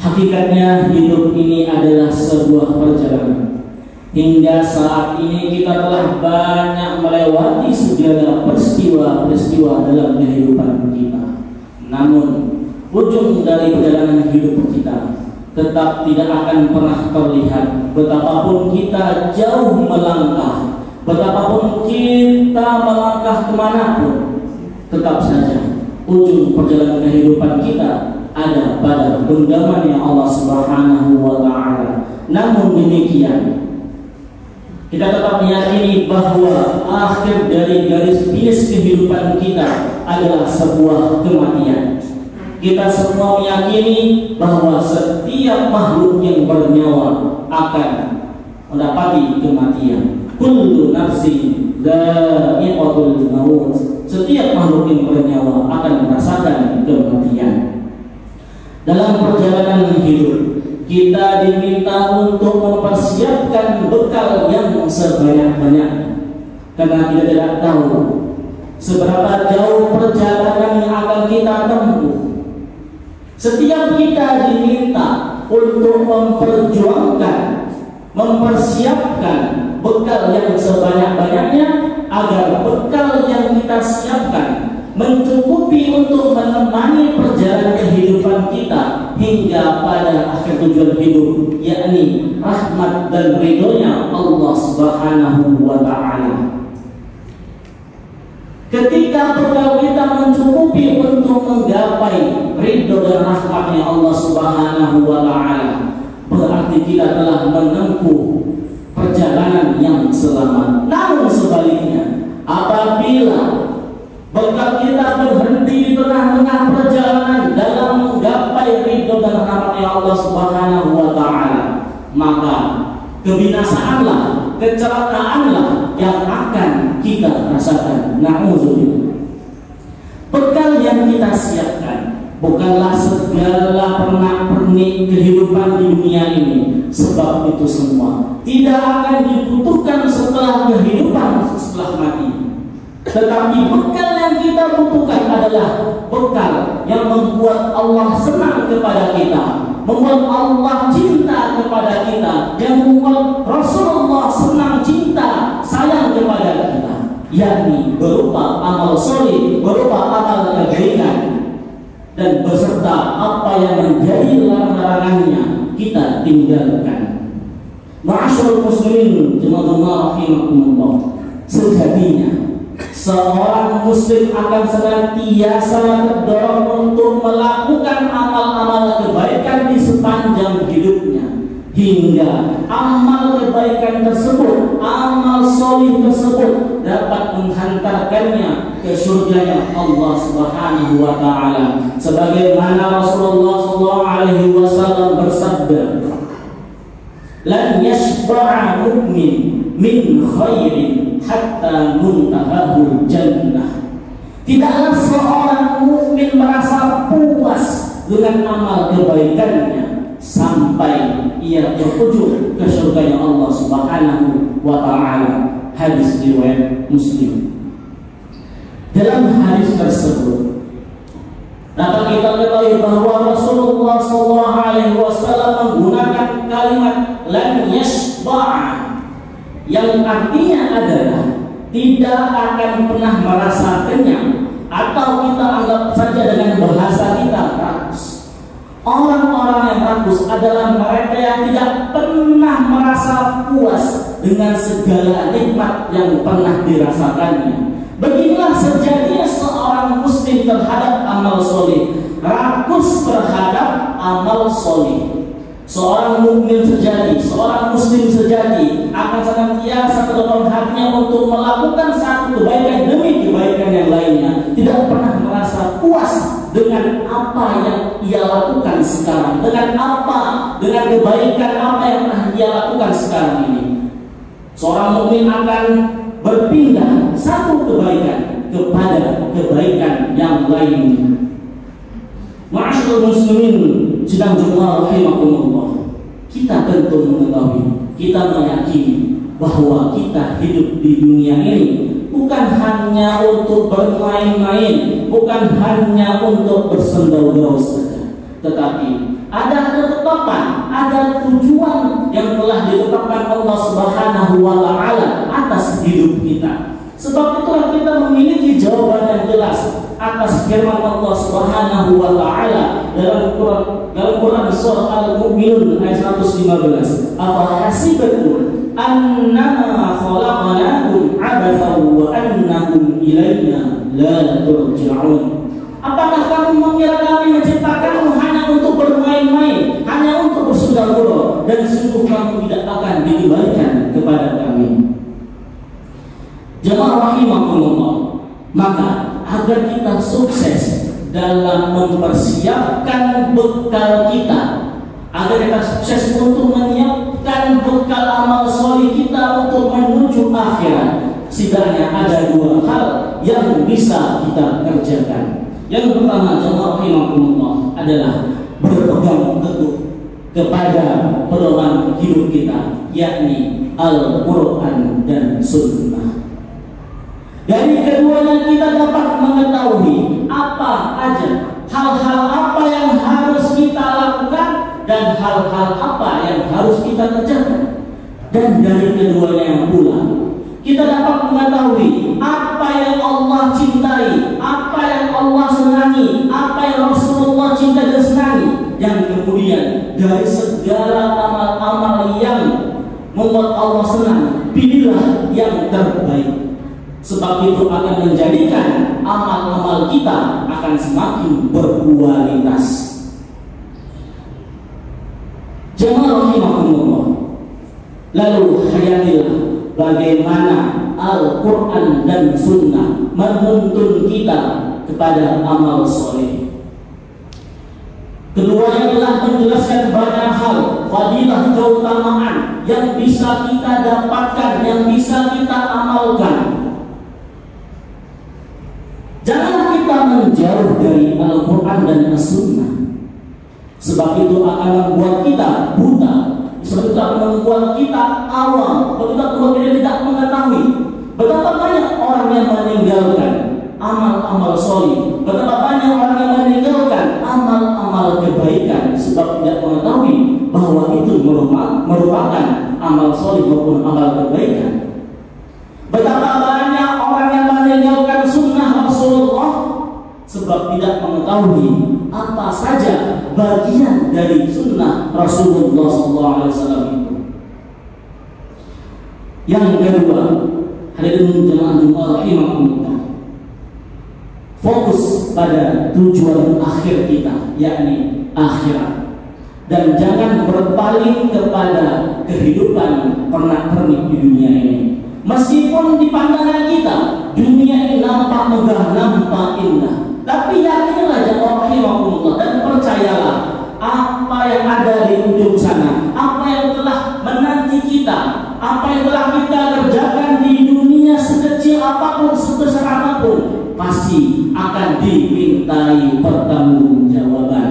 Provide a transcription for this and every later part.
Hakikatnya hidup ini adalah sebuah perjalanan. Hingga saat ini kita telah banyak melewati segala peristiwa-peristiwa dalam kehidupan kita. Namun ujung dari perjalanan hidup kita tetap tidak akan pernah terlihat. Betapapun kita jauh melangkah, betapapun kita melangkah kemanapun, tetap saja ujung perjalanan kehidupan kita ada pada genggamannya Allah Subhanahu wa Ta'ala. Namun demikian, kita tetap meyakini bahwa akhir dari garis finish kehidupan kita adalah sebuah kematian. Kita semua meyakini bahwa setiap makhluk yang bernyawa akan mendapati kematian. Kullu nafsin dha'iqatul maut. Setiap makhluk yang bernyawa akan merasakan kematian. Dalam perjalanan hidup, kita diminta untuk mempersiapkan bekal yang sebanyak-banyaknya, karena kita tidak tahu seberapa jauh perjalanan yang akan kita tempuh. Setiap kita diminta untuk memperjuangkan, mempersiapkan bekal yang sebanyak-banyaknya, agar bekal yang kita siapkan mencukupi untuk menemani perjalanan kehidupan kita hingga pada akhir tujuan hidup, yakni rahmat dan ridhonya Allah Subhanahu wa Ta'ala. Ketika bekal kita mencukupi untuk menggapai ridho dan rahmatnya Allah Subhanahu wa Ta'ala, berarti kita telah menempuh perjalanan yang selamat. Namun sebaliknya, apabila bekal kita berhenti di tengah-tengah perjalanan dalam menggapai ridho dan rahmatnya Allah Subhanahu wa Ta'ala, maka kebinasaanlah, kecelakaanlah yang akan kita rasakan. Na'udzubillah. Bekal yang kita siapkan bukanlah segala pernak-pernik kehidupan di dunia ini. Sebab itu semua tidak akan dibutuhkan setelah kehidupan, setelah mati. Tetapi bekal yang kita butuhkan adalah bekal yang membuat Allah senang kepada kita, membuat Allah cinta kepada kita, yang membuat Rasulullah senang, cinta, sayang kepada kita, yakni berupa amal soleh, berupa amal kebaikan, dan beserta apa yang menjadi larangannya kita tinggalkan. Ma'asyiral muslimin, jemaah rahimakumullah, sejatinya seorang muslim akan senantiasa terdorong untuk melakukan amal-amal kebaikan di sepanjang hidupnya, hingga amal kebaikan tersebut, amal solih tersebut dapat menghantarkannya ke surganya Allah Subhanahu wa Ta'ala. Sebagaimana Rasulullah SAW bersabda, "Lan yashba'a mu'min min khairin hatta muntahahul jannah." Tidaklah seorang mukmin merasa puas dengan amal kebaikannya sampai ia berujung ke surganya Allah Subhanahu wa Ta'ala. Hadis riwayat Muslim. Dalam hadis tersebut dapat kita ketahui bahwa Rasulullah SAW menggunakan kalimat lan yashba'a, yang artinya adalah tidak akan pernah merasa kenyang, atau kita anggap saja dengan bahasa kita rakus. Orang-orang yang rakus adalah mereka yang tidak pernah merasa puas dengan segala nikmat yang pernah dirasakannya. Beginilah sejatinya seorang muslim terhadap amal soleh, rakus terhadap amal soleh. Seorang mukmin sejati, seorang muslim sejati akan senantiasa terdorong hatinya untuk melakukan satu kebaikan demi kebaikan yang lainnya, tidak pernah merasa puas dengan apa yang ia lakukan sekarang, dengan kebaikan apa yang pernah ia lakukan sekarang ini. Seorang mukmin akan berpindah satu kebaikan kepada kebaikan yang lainnya. Ma'asyiral muslimin, sedang jemaah rahimakumullah, kita tentu mengetahui, kita meyakini bahwa kita hidup di dunia ini bukan hanya untuk bermain-main, bukan hanya untuk bersendau-gau saja, tetapi ada ketetapan, ada tujuan yang telah ditetapkan Allah Subhanahu wa taala atas hidup kita. Sebab itulah kita memiliki jawaban yang jelas atas firman Allah Subhanahu wa taala dalam Quran surah Al-Mu'minun ayat 115. Afa hasibatum annama khalaqnakum abathan wa annakum ilaina la turja'un. Apakah kamu mengira kami menciptakanmu hanya untuk bermain-main, hanya untuk bersudah-gurau, dan sungguh kamu tidak akan dikembalikan kepada kami? Jemaah rahimakumullah, maka agar kita sukses dalam mempersiapkan bekal kita, agar kita sukses untuk menyiapkan bekal amal soleh kita untuk menuju akhirat, setidaknya ada dua hal yang bisa kita kerjakan. Yang pertama, jemaah rahimakumullah, adalah berpegang teguh kepada pedoman hidup kita, yakni Al-Quran dan Sunnah. Dari keduanya kita dapat mengetahui apa aja, hal-hal apa yang harus kita lakukan dan hal-hal apa yang harus kita kerjakan. Dan dari keduanya pula kita dapat mengetahui apa yang Allah cintai, apa yang Allah senangi, apa yang Rasulullah cintai dan senangi. Yang kemudian dari segala amal-amal yang membuat Allah senang, pilihlah yang terbaik. Sebab itu akan menjadikan amal-amal kita akan semakin berkualitas. Jemaah rahimakumullah, lalu hayatilah bagaimana Al-Quran dan Sunnah menuntun kita kepada amal soleh. Keduanya telah menjelaskan banyak hal, fadilah keutamaan yang bisa kita dapatkan, yang bisa kita amalkan. Janganlah kita menjauh dari Al-Quran dan As-Sunnah, sebab itu akan membuat kita buta. Sebab itu akan membuat kita awam, membuat kita tidak mengetahui betapa banyak orang yang meninggalkan amal-amal soleh, betapa banyak orang yang meninggalkan amal-amal kebaikan, sebab tidak mengetahui bahwa itu merupakan amal soleh maupun amal kebaikan. Betapa banyak orang yang meninggalkan sunnah Rasulullah, sebab tidak mengetahui apa saja bagian dari sunnah Rasulullah SAW itu. Yang kedua, hadirin jemaah rahimakumullah, fokus pada tujuan akhir kita, yakni akhirat, dan jangan berpaling kepada kehidupan pernak-pernik di dunia ini. Meskipun di pandangan kita dunia ini nampak megah, nampak indah, tapi yakinlah jemaah rahimakumullah dan percayalah, apa yang ada di ujung sana, apa yang telah menanti kita, apa yang telah kita kerjakan di dunia, sekecil apapun, sebesar apapun, pasti akan dimintai pertanggungjawaban.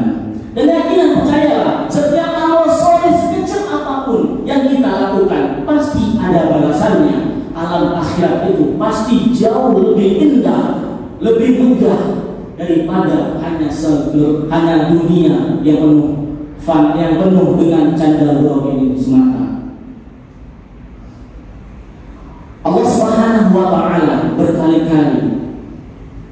Dan yakinlah, percayalah, setiap amal soleh sekecil apapun yang kita lakukan pasti ada balasannya. Alam akhirat itu pasti jauh lebih indah, lebih megah daripada hanya dunia yang penuh dengan canda gurau ini semata. Allah Subhanahu wa taala berkali-kali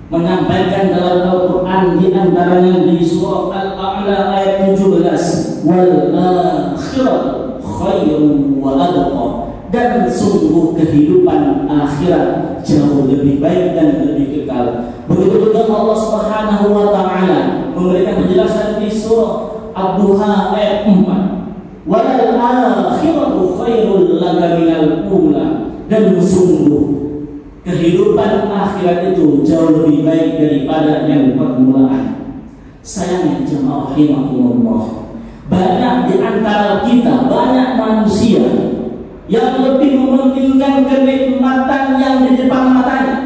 menyampaikan dalam Al-Quran, di antaranya di surah Al-A'la ayat 17, wal akhirat khairun wa abqa, dan sungguh kehidupan akhirat jauh lebih baik dan lebih kekal. Begitu juga Allah Subhanahu wa taala memberikan penjelasan di surah Ad-Duha ayat 4, wal akhiratu khairul laka minal ula, dan sungguh kehidupan akhirat itu jauh lebih baik daripada yang permulaan. Sayangnya jemaah rahimakumullah, banyak di antara kita, banyak manusia yang lebih mementingkan kenikmatan yang di depan matanya,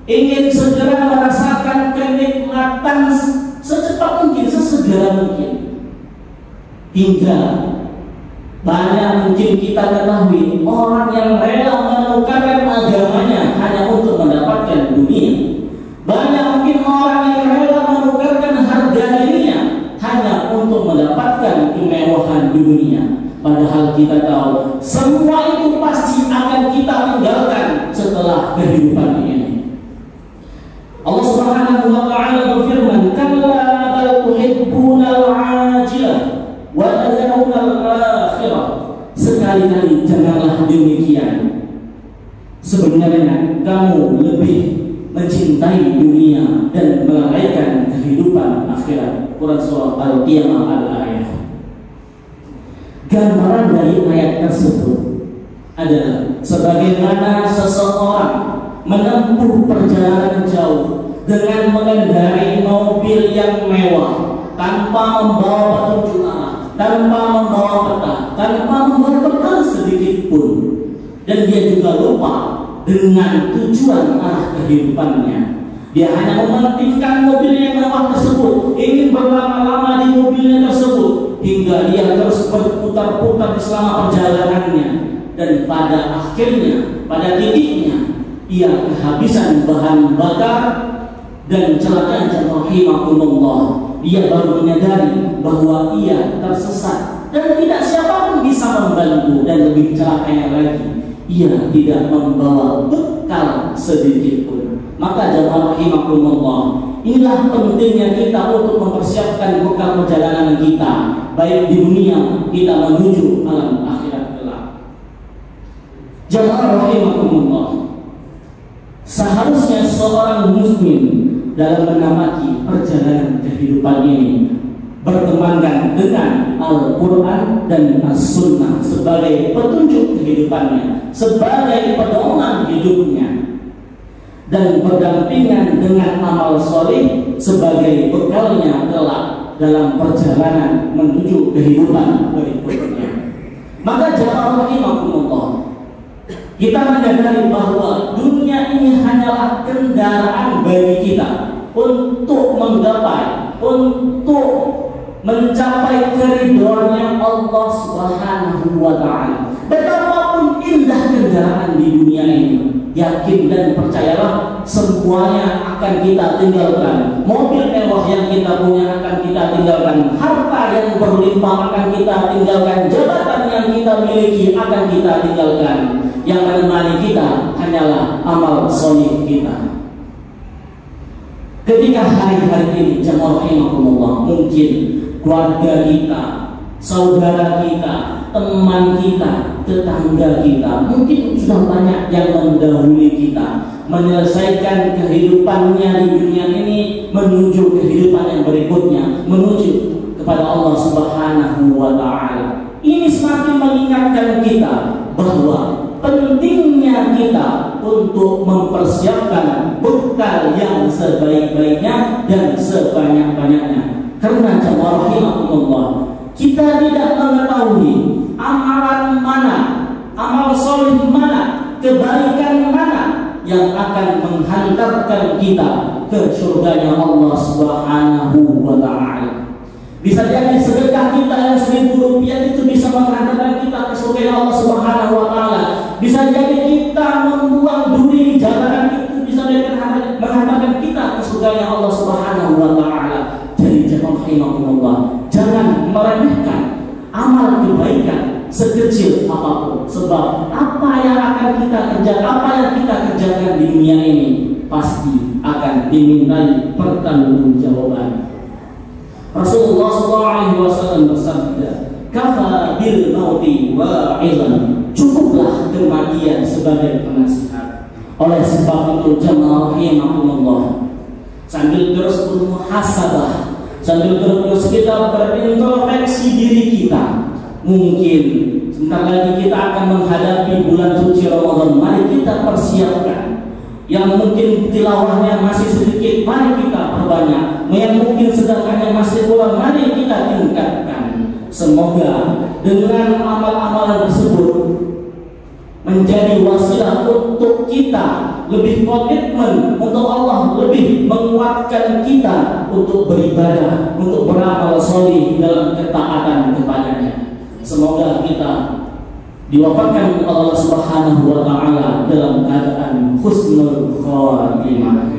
ingin segera merasakan kenikmatan secepat mungkin, sesegera mungkin, hingga banyak mungkin kita ketahui orang yang rela menukarkan agamanya hanya untuk mendapatkan dunia. Banyak mungkin orang yang rela menukarkan harga dirinya hanya untuk mendapatkan kemewahan dunia. Padahal kita tahu semua itu pasti akan kita tinggalkan setelah kehidupan ini. Allah Subhanahu wa taala berfirman, "Kalla bal tuhibbunal 'ajilah wa tadharunal akhirah." Sekali-kali janganlah demikian. Sebenarnya kamu lebih mencintai dunia dan melalaikan kehidupan akhirat. Quran surah Al-Qiyamah al-ayat. Gambaran dari ayat tersebut adalah sebagaimana seseorang menempuh perjalanan jauh dengan mengendarai mobil yang mewah tanpa membawa petunjuk arah, tanpa membawa peta, tanpa membawa bekal sedikit pun, dan dia juga lupa dengan tujuan arah kehidupannya. Dia hanya mementingkan mobil yang mewah tersebut, ingin berlama-lama di mobilnya tersebut, hingga dia terus berputar-putar selama perjalanannya, dan pada akhirnya, pada titiknya, ia kehabisan bahan bakar dan celaka. Rahimakumullah, dia baru menyadari bahwa ia tersesat dan tidak siapapun bisa membantu, dan lebih celakanya lagi, ia tidak membawa bekal sedikit pun. Maka jemaah rahimakumullah, inilah pentingnya kita untuk mempersiapkan bekal perjalanan kita, baik di dunia kita menuju alam akhirat kelak. Jemaah rahimakumullah, seharusnya seorang muslim dalam mengamati perjalanan kehidupan ini bertemankan dengan Al-Quran dan As-Sunnah sebagai petunjuk kehidupannya, sebagai pedoman hidupnya, dan berdampingan dengan amal soleh sebagai bekalnya kelak dalam perjalanan menuju kehidupan berikutnya. Maka jemaah rahimakumullah, kita menyadari bahwa dunia ini hanyalah kendaraan bagi kita untuk menggapai, untuk mencapai keridhoannya Allah Subhanahu wa taala. Betapapun indah kendaraan di dunia ini, yakin dan percayalah semuanya akan kita tinggalkan. Mobil mewah yang kita punya akan kita tinggalkan, harta yang berlimpah akan kita tinggalkan, jabatan yang kita miliki akan kita tinggalkan. Yang menemani kita hanyalah amal soleh kita. Ketika hari-hari ini jemaah rahimakumullah, mungkin keluarga kita, saudara kita, teman kita, tetangga kita mungkin sudah banyak yang mendahului kita menyelesaikan kehidupannya di dunia ini menuju kehidupan yang berikutnya, menuju kepada Allah Subhanahu wa taala. Ini semakin mengingatkan kita bahwa pentingnya kita untuk mempersiapkan bekal yang sebaik-baiknya dan sebanyak-banyaknya. Karena jemaah rahimakumullah, kita tidak mengetahui amalan mana, amal soleh mana, kebaikan mana yang akan menghantarkan kita ke surganya Allah Subhanahu wa taala. Bisa jadi sedekah kita yang Rp1.000 itu bisa menghantarkan kita ke surga Allah Subhanahu wa taala. Bisa jadi kita membuang duri di jalanan itu bisa menghantarkan kita ke surga Allah Subhanahu wa taala. Jadi jemaah rahimakumullah, jangan meremehkan amal kebaikan sekecil apapun, sebab apa yang akan kita kerjakan, apa yang kita kerjakan di dunia ini pasti akan dimintai pertanggungjawaban. Rasulullah SAW bersabda, "Kafa bil mauti wa'izan." Cukuplah kematian sebagai penasihat. Oleh sebab itu jemaah rahimakumullah, sambil terus bermuhasabah, sambil terus kita berintrospeksi diri kita. Mungkin sebentar lagi kita akan menghadapi bulan suci Ramadan. Mari kita persiapkan. Yang mungkin tilawahnya masih sedikit, mari kita perbanyak. Yang mungkin sedekahnya masih kurang, mari kita tingkatkan. Semoga dengan amal-amalan tersebut menjadi wasilah untuk kita lebih komitmen untuk Allah, lebih menguatkan kita untuk beribadah, untuk beramal soleh dalam ketaatan kepadanya. Semoga kita diwafatkan Allah Subhanahu wa taala dalam keadaan husnul khatimah.